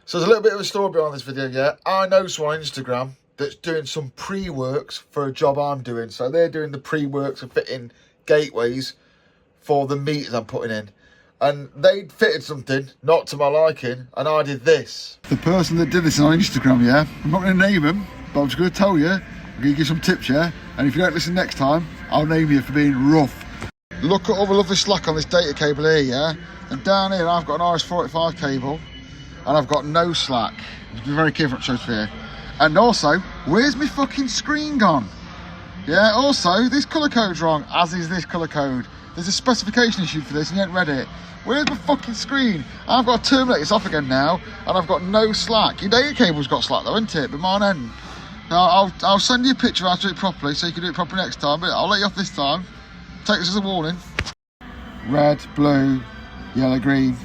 So there's a little bit of a story behind this video, yeah. I know someone on Instagram that's doing some pre-works for a job I'm doing. So they're doing the pre-works of fitting gateways for the meters I'm putting in. And they'd fitted something, not to my liking, and I did this. The person that did this on Instagram, yeah, I'm not going to name him, but I'm just going to tell you, I'm going to give you some tips, yeah? And if you don't listen next time, I'll name you for being rough. Look at all the lovely slack on this data cable here, yeah? And down here I've got an RS-45 cable, and I've got no slack. Be very careful what it shows here. And also, where's my fucking screen gone? Yeah, also, this colour code's wrong, as is this colour code. There's a specification issue for this and you haven't read it. Where's my fucking screen? I've got to terminate this off again now, and I've got no slack. Your data cable's got slack though, isn't it? But mine ain't. I'll send you a picture of how to do it properly so you can do it properly next time, but I'll let you off this time. Take this as a warning. Red, blue, yellow, green.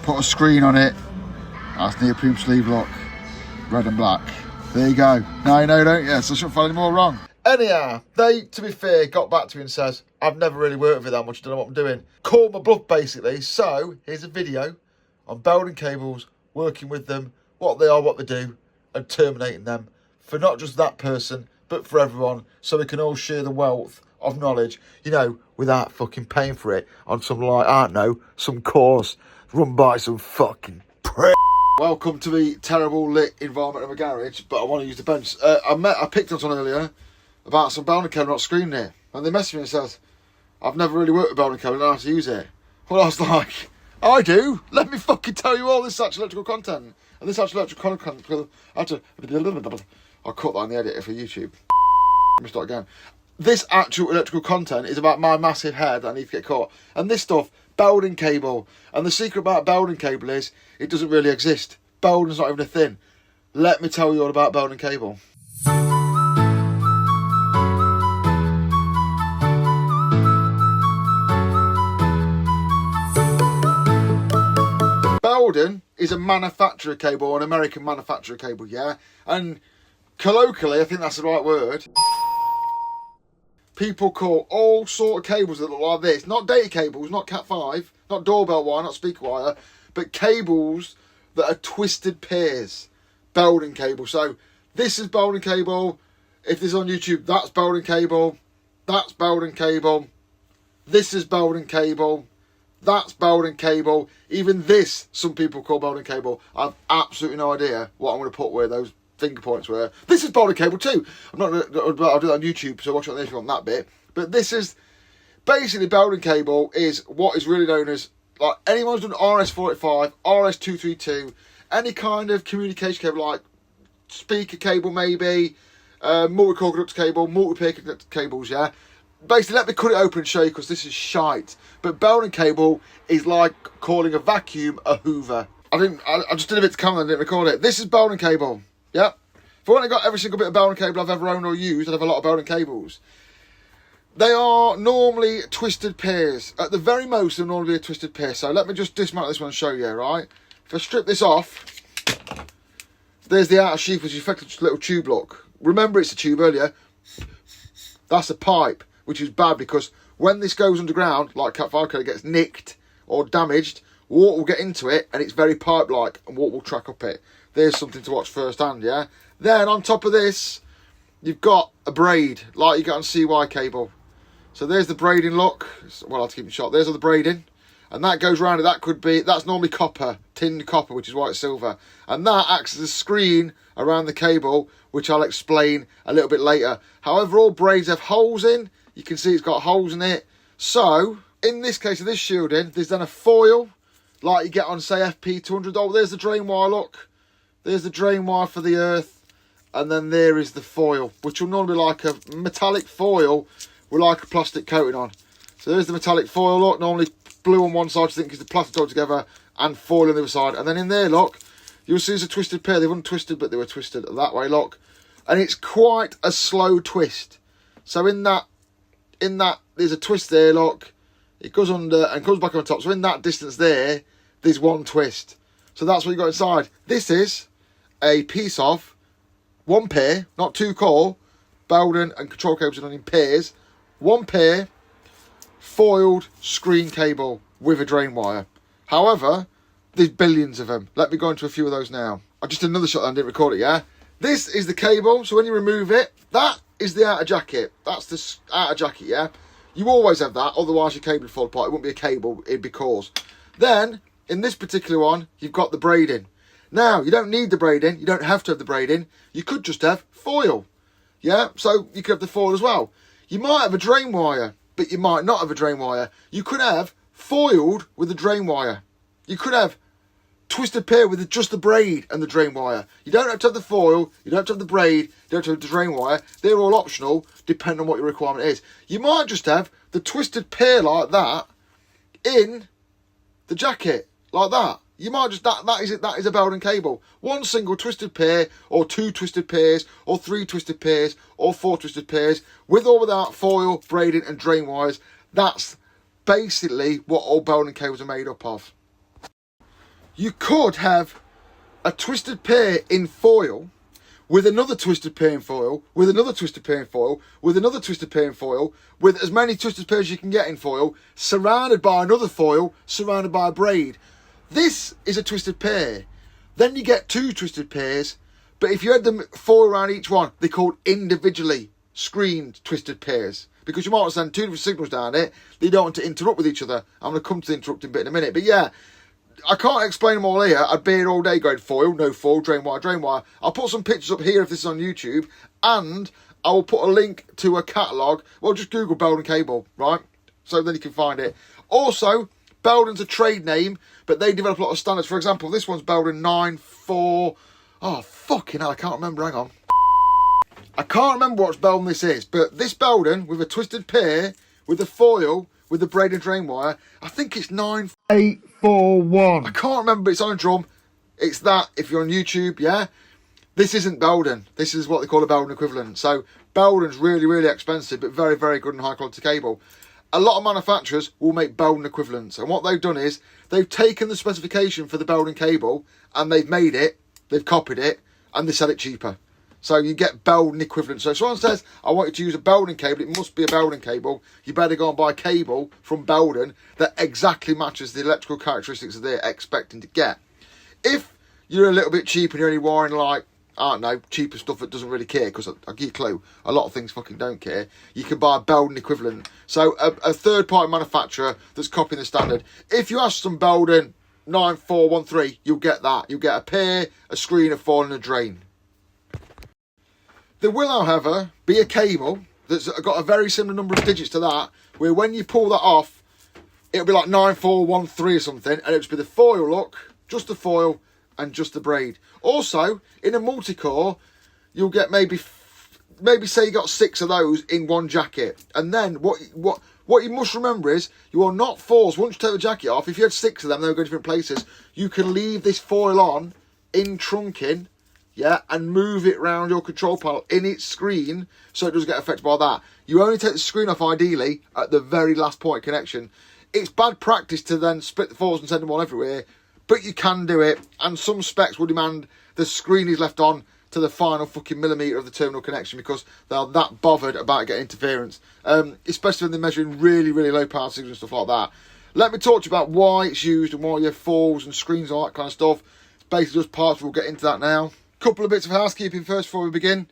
Put a screen on it. That's neoprene sleeve lock. Red and black. There you go. Now you know, don't you? So I shouldn't find any more wrong. Anyhow, they, to be fair, got back to me and says, I've never really worked with it that much, don't know what I'm doing. Called my bluff, basically. So, here's a video on belden cables, working with them, what they are, what they do, and terminating them for not just that person, but for everyone, so we can all share the wealth of knowledge, you know, without fucking paying for it on some, like, I don't know, some course run by some fucking prick. Welcome to the terrible lit environment of a garage, but I want to use the bench. I picked up on earlier about some belden cable not screening it, and they messaged me and says, I've never really worked with belden cable, I don't know how to use it. Well, I was like, I do. Let me fucking tell you all this actual electrical content. And this actual electrical content, I'll cut that in the editor for YouTube. Let me start again. This actual electrical content is about my massive head that I need to get caught. And this stuff, belden cable. And the secret about belden cable is, it doesn't really exist. Belden's not even a thing. Let me tell you all about belden cable. Belden is a manufacturer cable, an American manufacturer cable, yeah? And colloquially, I think that's the right word, people call all sort of cables that look like this, not data cables, not Cat5, not doorbell wire, not speaker wire, but cables that are twisted pairs, belden cable. So this is belden cable. If this is on YouTube, that's belden cable. That's belden cable. This is belden cable. That's belden cable. Even this, some people call belden cable. I've absolutely no idea what I'm going to put where those finger points were. This is belden cable too. I'll do that on YouTube, so watch it on there if you want that bit. But this is, basically belden cable is what is really known as, like, anyone's done RS-45, RS-232, any kind of communication cable, like speaker cable maybe, multi-core conductor cable, multi-pair conductor cables, yeah? Basically, let me cut it open and show you, because this is shite. But belden cable is like calling a vacuum a hoover. I just did a bit to camera and didn't record it. This is belden cable, yep. If I only got every single bit of belden cable I've ever owned or used, I'd have a lot of belden cables. They are normally twisted pairs. At the very most, they're normally a twisted pair. So let me just dismantle this one and show you, right? If I strip this off, there's the outer sheath, which is effectively a little tube look. Remember, it's a tube earlier. That's a pipe, which is bad because when this goes underground, like Cat5 cable, gets nicked or damaged, water will get into it and it's very pipe-like and water will track up it. There's something to watch firsthand, yeah? Then on top of this, you've got a braid, like you get on CY cable. So there's the braiding look. Well, I'll have to keep it short. There's all the braiding. And that goes around it. That's normally copper, tinned copper, which is why it's silver. And that acts as a screen around the cable, which I'll explain a little bit later. However, all braids have holes in. You can see it's got holes in it. So, in this case of this shielding, there's then a foil, like you get on, say, FP200. Oh, there's the drain wire, look. There's the drain wire for the earth. And then there is the foil, which will normally be like a metallic foil with like a plastic coating on. So there's the metallic foil, look. Normally blue on one side, I think, because the plastic all together, and foil on the other side. And then in there, look, you'll see it's a twisted pair. They weren't twisted, but they were twisted that way, look. And it's quite a slow twist. So in that, there's a twist there, look. It goes under and comes back on top. So in that distance there's one twist. So that's what you got inside. This is a piece of one pair, not two core, belden and control cables are done in pairs. One pair, foiled screen cable with a drain wire. However, There's billions of them. Let me go into a few of those now. I just did another shot and I didn't record it, yeah? This is the cable, so when you remove it, that is the outer jacket. That's the outer jacket, yeah? You always have that, otherwise your cable would fall apart. It wouldn't be a cable, it'd be cores. Then, in this particular one, you've got the braiding. Now, you don't need the braiding, you don't have to have the braiding. You could just have foil, yeah? So you could have the foil as well. You might have a drain wire, but you might not have a drain wire. You could have foiled with a drain wire. You could have twisted pair with just the braid and the drain wire. You don't have to have the foil, you don't have to have the braid, you don't have to have the drain wire. They're all optional, depending on what your requirement is. You might just have the twisted pair like that in the jacket, like that. You might just, that is it, that is a belden cable. One single twisted pair, or two twisted pairs, or three twisted pairs, or four twisted pairs, with or without foil, braiding and drain wires. That's basically what all belden cables are made up of. You could have a twisted pair in foil, with another twisted pair in foil, with another twisted pair in foil, with another twisted pair in foil, with as many twisted pairs as you can get in foil, surrounded by another foil, surrounded by a braid. This is a twisted pair. Then you get two twisted pairs, but if you had them four around each one, they're called individually screened twisted pairs. Because you might want to send two different signals down it, they don't want to interrupt with each other. I'm going to come to the interrupting bit in a minute, but yeah. I can't explain them all here. I'd be here all day going foil, no foil, drain wire, drain wire. I'll put some pictures up here if this is on YouTube, and I will put a link to a catalogue. Well, just Google belden cable, right? So then you can find it. Also, belden's a trade name, but they develop a lot of standards. For example, this one's belden 94. Oh, fucking hell, I can't remember. Hang on. I can't remember what belden this is, but this belden with a twisted pair, with the foil, with the braid and drain wire, I think it's 9841. I can't remember, it's on a drum. It's that, if you're on YouTube, yeah? This isn't belden. This is what they call a belden equivalent. So, belden's really, really expensive, but very, very good and high quality cable. A lot of manufacturers will make belden equivalents. And what they've done is, they've taken the specification for the belden cable, and they've made it, they've copied it, and they sell it cheaper. So you get belden equivalent. So if someone says, I want you to use a belden cable, it must be a belden cable, you better go and buy a cable from belden that exactly matches the electrical characteristics that they're expecting to get. If you're a little bit cheap and you're only wiring like, I don't know, cheaper stuff that doesn't really care, because I'll give you a clue, a lot of things fucking don't care, you can buy a belden equivalent. So a third-party manufacturer that's copying the standard. If you ask some belden 9413, you'll get that. You'll get a pair, a screen, a foil and a drain. There will, however, be a cable that's got a very similar number of digits to that, where when you pull that off, it'll be like 9413 or something, and it'll just be the foil look, just the foil, and just the braid. Also, in a multi-core, you'll get maybe say you got 6 of those in one jacket. And then what you must remember is, you are not forced, once you take the jacket off, if you had 6 of them, they will go different places, you can leave this foil on, in trunking, yeah, and move it around your control panel in its screen so it doesn't get affected by that. You only take the screen off, ideally, at the very last point of connection. It's bad practice to then split the foils and send them all everywhere, but you can do it, and some specs will demand the screen is left on to the final fucking millimetre of the terminal connection because they're that bothered about getting interference, especially when they're measuring really, really low power signals and stuff like that. Let me talk to you about why it's used and why you have foils and screens and all that kind of stuff. It's basically just parts, we'll get into that now. Couple of bits of housekeeping first before we begin.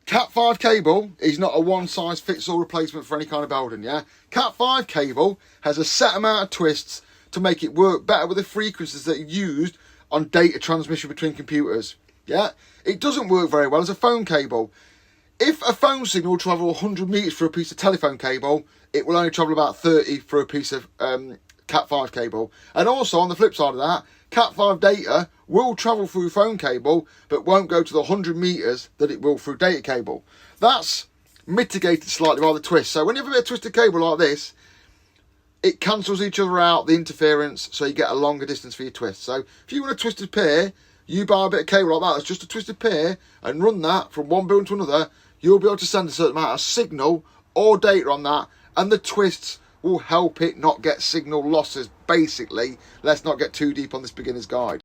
Cat 5 cable is not a one-size-fits-all replacement for any kind of belden, yeah? Cat 5 cable has a set amount of twists to make it work better with the frequencies that are used on data transmission between computers, yeah? It doesn't work very well as a phone cable. If a phone signal will travel 100 metres for a piece of telephone cable, it will only travel about 30 for a piece of Cat 5 cable. And also, on the flip side of that, Cat 5 data will travel through phone cable, but won't go to the 100 metres that it will through data cable. That's mitigated slightly by the twist. So when you have a bit of twisted cable like this, it cancels each other out, the interference, so you get a longer distance for your twist. So if you want a twisted pair, you buy a bit of cable like that, that's just a twisted pair, and run that from one building to another, you'll be able to send a certain amount of signal or data on that, and the twists will help it not get signal losses, basically. Let's not get too deep on this beginner's guide.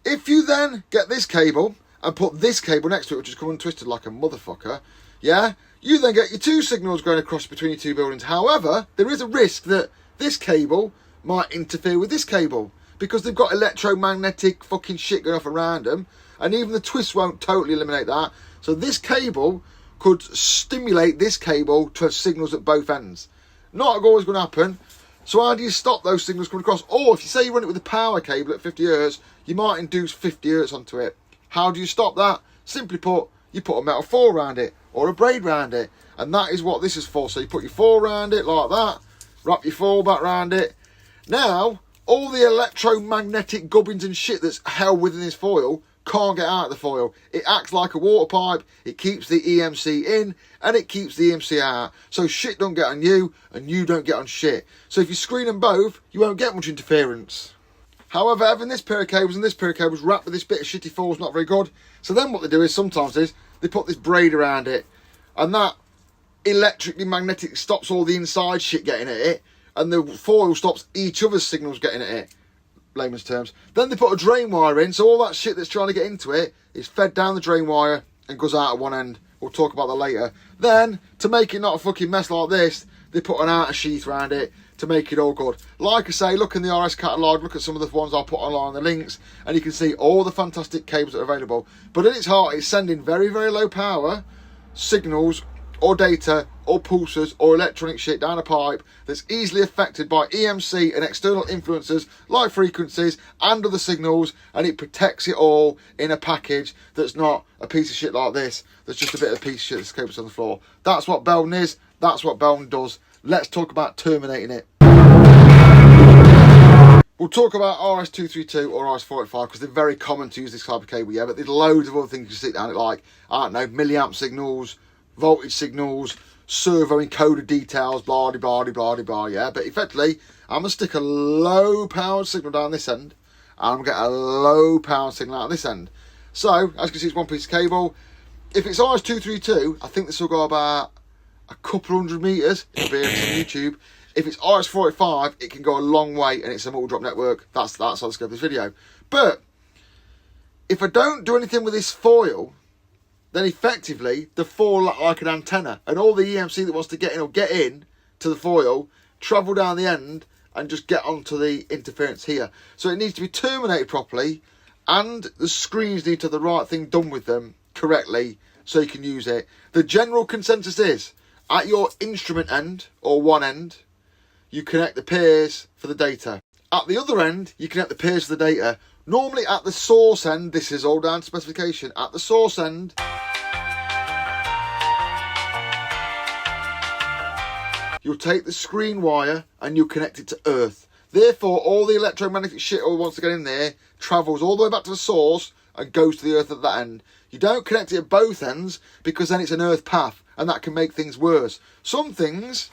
If you then get this cable and put this cable next to it, which is come untwisted like a motherfucker, yeah, you then get your two signals going across between your two buildings. However, there is a risk that this cable might interfere with this cable. because they've got electromagnetic fucking shit going off around them, and even the twist won't totally eliminate that. So this cable could stimulate this cable to have signals at both ends. Not always going to happen. So how do you stop those signals coming across? Or if you say you run it with a power cable at 50 Hz, you might induce 50 Hz onto it. How do you stop that? Simply put, you put a metal foil around it or a braid around it. And that is what this is for. So you put your foil around it like that, wrap your foil back around it. Now, all the electromagnetic gubbins and shit that's held within this foil can't get out of the foil. It acts like a water pipe, it keeps the EMC in, and it keeps the EMC out. So shit don't get on you, and you don't get on shit. So if you screen them both, you won't get much interference. However, having this pair of cables and this pair of cables wrapped with this bit of shitty foil is not very good. So then what they do is sometimes they put this braid around it, and that electrically magnetic stops all the inside shit getting at it, and the foil stops each other's signals getting at it. Layman's terms. Then they put a drain wire in, so all that shit that's trying to get into it is fed down the drain wire and goes out at one end. We'll talk about that later. Then, to make it not a fucking mess like this, they put an outer sheath around it to make it all good. Like I say, look in the RS catalogue, look at some of the ones I'll put online, the links, and you can see all the fantastic cables that are available. But at its heart, it's sending very, very low power signals or data or pulses or electronic shit down a pipe that's easily affected by EMC and external influences like frequencies and other signals, and it protects it all in a package that's not a piece of shit like this, that's just a bit of a piece of shit that's cables on the floor. That's what belden is, that's what belden does. Let's talk about terminating it. We'll talk about RS232 or RS485 because they're very common to use this type of cable, yeah, but there's loads of other things you sit down it, like, I don't know, milliamp signals, voltage signals, servo encoder details, blah blah blah blah blah, yeah. But effectively, I'm gonna stick a low powered signal down this end, and I'm gonna get a low powered signal out this end. So, as you can see, it's one piece of cable. If it's RS232, I think this will go about a couple hundred meters. It'll be on YouTube. If it's RS485, it can go a long way, and it's a multi-drop network. That's how the scope of this video. But if I don't do anything with this foil, then effectively the foil look like an antenna, and all the EMC that wants to get in will get in to the foil, travel down the end, and just get onto the interference here. So it needs to be terminated properly, and the screens need to have the right thing done with them correctly so you can use it. The general consensus is, at your instrument end, or one end, you connect the pairs for the data. At the other end, you connect the pairs for the data. Normally at the source end, this is all down to specification, at the source end, you'll take the screen wire and you'll connect it to earth. Therefore, all the electromagnetic shit that wants to get in there travels all the way back to the source and goes to the earth at that end. You don't connect it at both ends because then it's an earth path and that can make things worse. Some things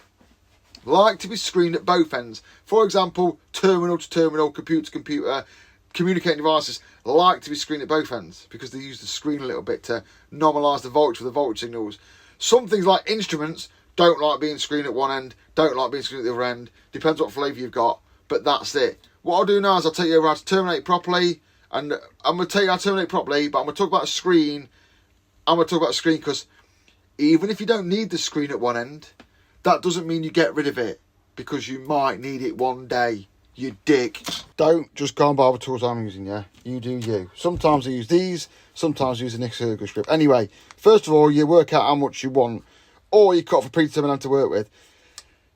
like to be screened at both ends. For example, terminal to terminal, computer to computer, communicating devices like to be screened at both ends because they use the screen a little bit to normalise the voltage for the voltage signals. Some things like instruments don't like being screened at one end, don't like being screened at the other end. Depends what flavour you've got, but that's it. What I'll do now is I'll tell you how to terminate properly, and I'm going to tell you how to terminate properly, but I'm going to talk about a screen. I'm going to talk about a screen because even if you don't need the screen at one end, that doesn't mean you get rid of it because you might need it one day. You dick. Don't just go and buy the tools I'm using, yeah? You do you. Sometimes I use these, sometimes I use the Nix Ergo strip. Anyway, first of all, you work out how much you want, or you cut off a predetermined amount to work with.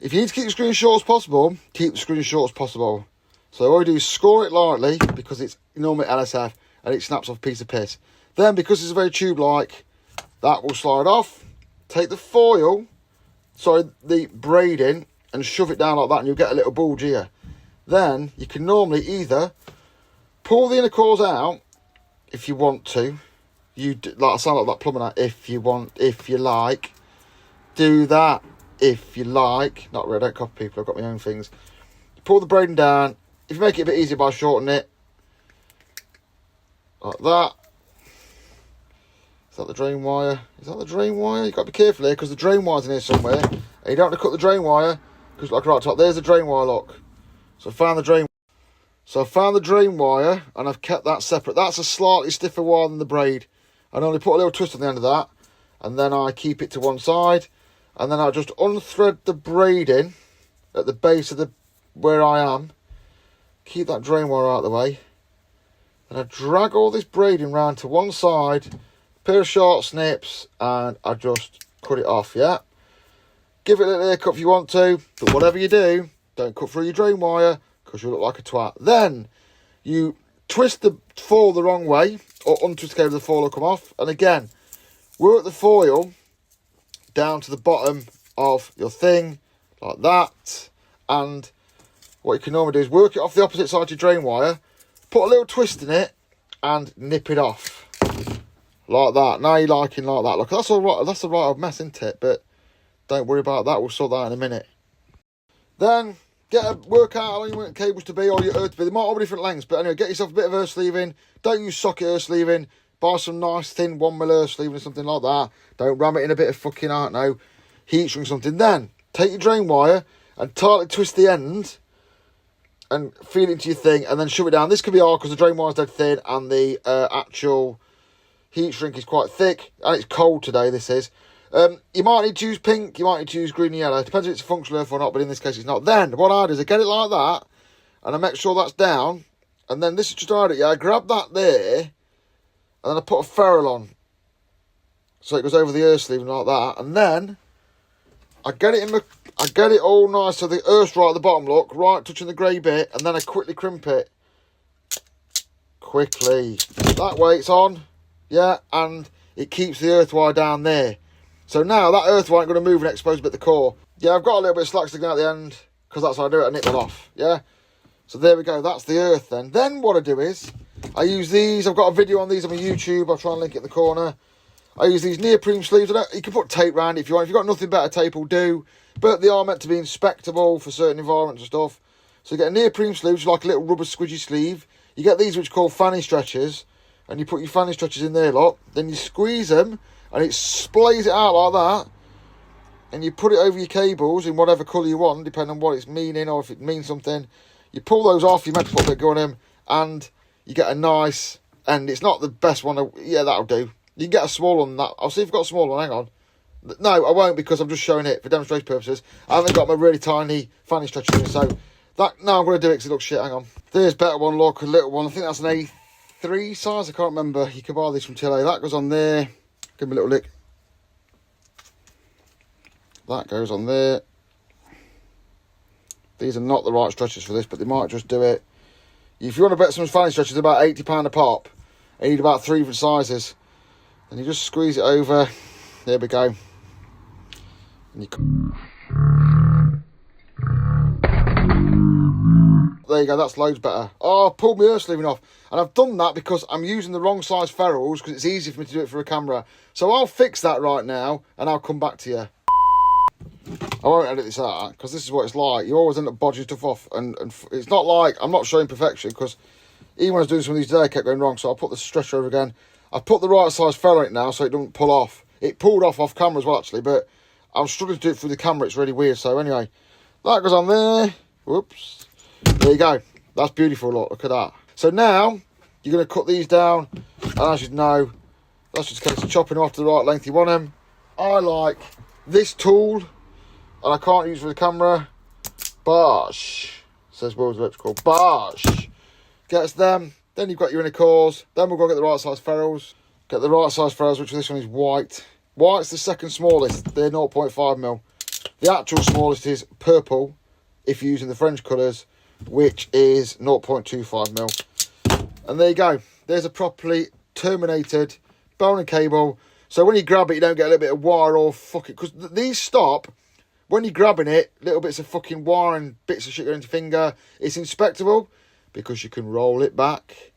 If you need to keep the screen as short as possible, keep the screen as short as possible. So all I do is score it lightly, because it's normally LSF, and it snaps off a piece of piss. Then, because it's very tube-like, that will slide off. Take the foil, the braiding, and shove it down like that, and you'll get a little bulge here. Then you can normally either pull the inner cores out if you want to. I sound like that plumber now. If you like, do that if you like. Not really, I don't copy people. I've got my own things. Pull the braiding down. If you make it a bit easier by shortening it, like that. Is that the drain wire? Is that the drain wire? You've got to be careful here because the drain wire's in here somewhere. And you don't have to cut the drain wire because, like right top, there's the drain wire lock. So I found the drain wire and I've kept that separate. That's a slightly stiffer wire than the braid. I normally put a little twist on the end of that, and then I keep it to one side, and then I just unthread the braiding at the base of where I am, keep that drain wire out of the way. And I drag all this braiding round to one side, pair of short snips, and I just cut it off, yeah? Give it a little haircut if you want to, but whatever you do, don't cut through your drain wire, because you'll look like a twat. Then, you twist the foil the wrong way, or untwist the cable, the foil will come off. And again, work the foil down to the bottom of your thing, like that. And what you can normally do is work it off the opposite side of your drain wire, put a little twist in it, and nip it off. Like that. Now you're liking like that. Look, that's all right. That's a right old mess, isn't it? But don't worry about that. We'll sort that in a minute. Then, work out how long you want cables to be or your earth to be. They might all be different lengths, but anyway, get yourself a bit of earth sleeving. Don't use socket earth sleeving. Buy some nice thin 1mm earth sleeving or something like that. Don't ram it in a bit of fucking, I don't know, heat shrink something. Then, take your drain wire and tightly twist the end and feed it into your thing and then shove it down. This could be hard because the drain wire's dead thin and the actual heat shrink is quite thick. And it's cold today, this is. You might need to use pink, you might need to use green and yellow. It depends if it's a functional earth or not, but in this case it's not. Then, what I do is I get it like that, and I make sure that's down, and then this is just how I do it, yeah? I grab that there, and then I put a ferrule on. So it goes over the earth sleeve like that, and then I get it all nice so the earth's right at the bottom, look, right touching the grey bit, and then I quickly crimp it. Quickly. That way it's on, yeah, and it keeps the earth wire down there. So now that earth wire ain't going to move and expose a bit of the core. Yeah, I've got a little bit of slack sticking out the end because that's how I do it. I nip them off, yeah? So there we go. That's the earth then. Then what I do is I use these. I've got a video on these on my YouTube. I'll try and link it in the corner. I use these neoprene sleeves. You can put tape around it if you want. If you've got nothing better, tape will do. But they are meant to be inspectable for certain environments and stuff. So you get a neoprene sleeve, which is like a little rubber squidgy sleeve. You get these which are called fanny stretchers. And you put your fanny stretchers in there, look. Then you squeeze them. And it splays it out like that. And you put it over your cables in whatever colour you want, depending on what it's meaning or if it means something. You pull those off, you meant to put a bit of glue on them, and you get a nice, and it's not the best one, yeah, that'll do. You can get a small one than that. I'll see if I've got a small one, hang on. No, I won't because I'm just showing it for demonstration purposes. I haven't got my really tiny fanny stretcher in, so that, no, I'm going to do it because it looks shit, hang on. There's a better one, look, a little one. I think that's an A3 size, I can't remember. You can buy these from Chile. That goes on there. Give me a little lick. That goes on there. These are not the right stretchers for this, but they might just do it. If you want to bet some fanny stretchers, they're about £80 a pop. You need about 3 different sizes. And you just squeeze it over. There we go. And you... There you go, that's loads better. Oh, I pulled my earth sleeving off. And I've done that because I'm using the wrong size ferrules because it's easy for me to do it for a camera. So I'll fix that right now and I'll come back to you. I won't edit this out because this is what it's like. You always end up bodging stuff off. And it's not like I'm not showing perfection because even when I was doing some of these today, I kept going wrong. So I'll put the stretcher over again. I've put the right size ferrule on it now so it doesn't pull off. It pulled off camera as well, actually. But I'm struggling to do it through the camera. It's really weird. So anyway, that goes on there. Whoops. There you go. That's beautiful. Look at that. So now you're going to cut these down. And as you know, that's just a case of chopping them off to the right length you want them. I like this tool. And I can't use it for the camera. Bosh. Says Will's Electrical. Bosh. Gets them. Then you've got your inner cores. Then we'll go get the right size ferrules. Get the right size ferrules, which this one is white. White's the second smallest. They're 0.5mm. The actual smallest is purple, if you're using the French colours, which is 0.25mm. And there you go. There's a properly terminated belden cable. So when you grab it, you don't get a little bit of wire or fuck it. Because these stop... When you're grabbing it, little bits of fucking wire and bits of shit going into your finger. It's inspectable because you can roll it back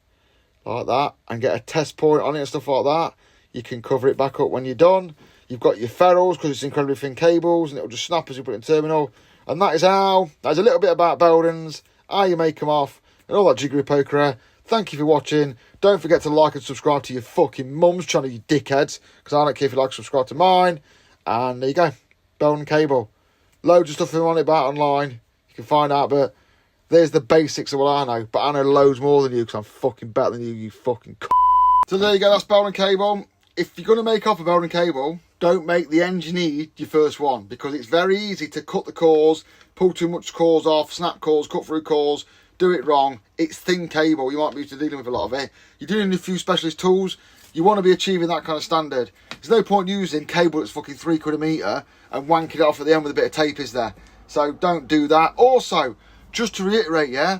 like that and get a test point on it and stuff like that. You can cover it back up when you're done. You've got your ferrules because it's incredibly thin cables and it'll just snap as you put it in terminal. And that is how. That's a little bit about beldens, how you make them off, and all that jiggery pokery. Thank you for watching. Don't forget to like and subscribe to your fucking mum's channel, you dickheads, because I don't care if you like and subscribe to mine. And there you go. Belden cable. Loads of stuff if you want it about online. You can find out, but there's the basics of what I know. But I know loads more than you because I'm fucking better than you, you fucking c***. So there you go, that's belden cable. If you're going to make off a belden cable, don't make the engineer your first one because it's very easy to cut the cores, pull too much cores off, snap cores, cut through cores, do it wrong. It's thin cable. You might be used to dealing with a lot of it. You're doing a few specialist tools. You want to be achieving that kind of standard. There's no point using cable that's fucking £3 a metre and wanking it off at the end with a bit of tape, is there? So don't do that. Also, just to reiterate, yeah,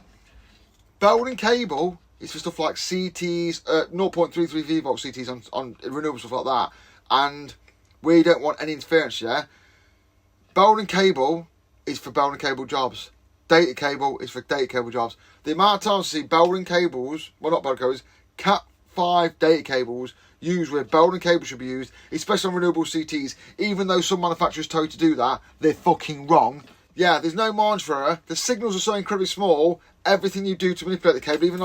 belden cable is for stuff like CTs, 0.33 volt CTs on renewable stuff like that. And we don't want any interference, yeah? Belden cable is for belden cable jobs. Data cable is for data cable jobs. The amount of times I see belden cables, well not belden cables, Cat 5 data cables used where belden cable should be used, especially on renewable CTs, even though some manufacturers tell you to do that, they're fucking wrong. Yeah, there's no margin for error. The signals are so incredibly small, everything you do to manipulate the cable, even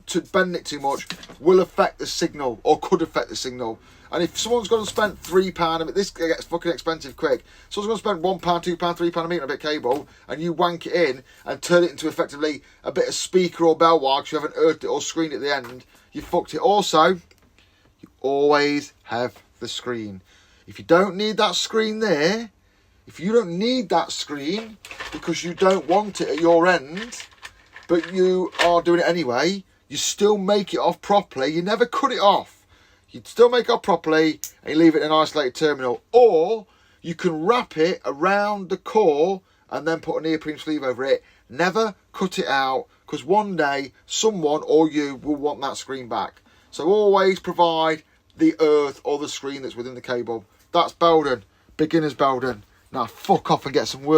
to bend it too much, will affect the signal, or could affect the signal. And if someone's going to spend £3, I mean, this gets fucking expensive quick. Someone's going to spend £1, £2, £3 a metre on a bit of cable, and you wank it in and turn it into effectively a bit of speaker or bell wire because you haven't earthed it or screened it at the end, you fucked it. Also, you always have the screen. If you don't need that screen there, if you don't need that screen because you don't want it at your end, but you are doing it anyway, you still make it off properly. You never cut it off. You still make it off properly and you leave it in an isolated terminal. Or you can wrap it around the core and then put a neoprene sleeve over it. Never cut it out because one day someone or you will want that screen back. So always provide the earth or the screen that's within the cable. That's belden. Beginner's belden. Now fuck off and get some work.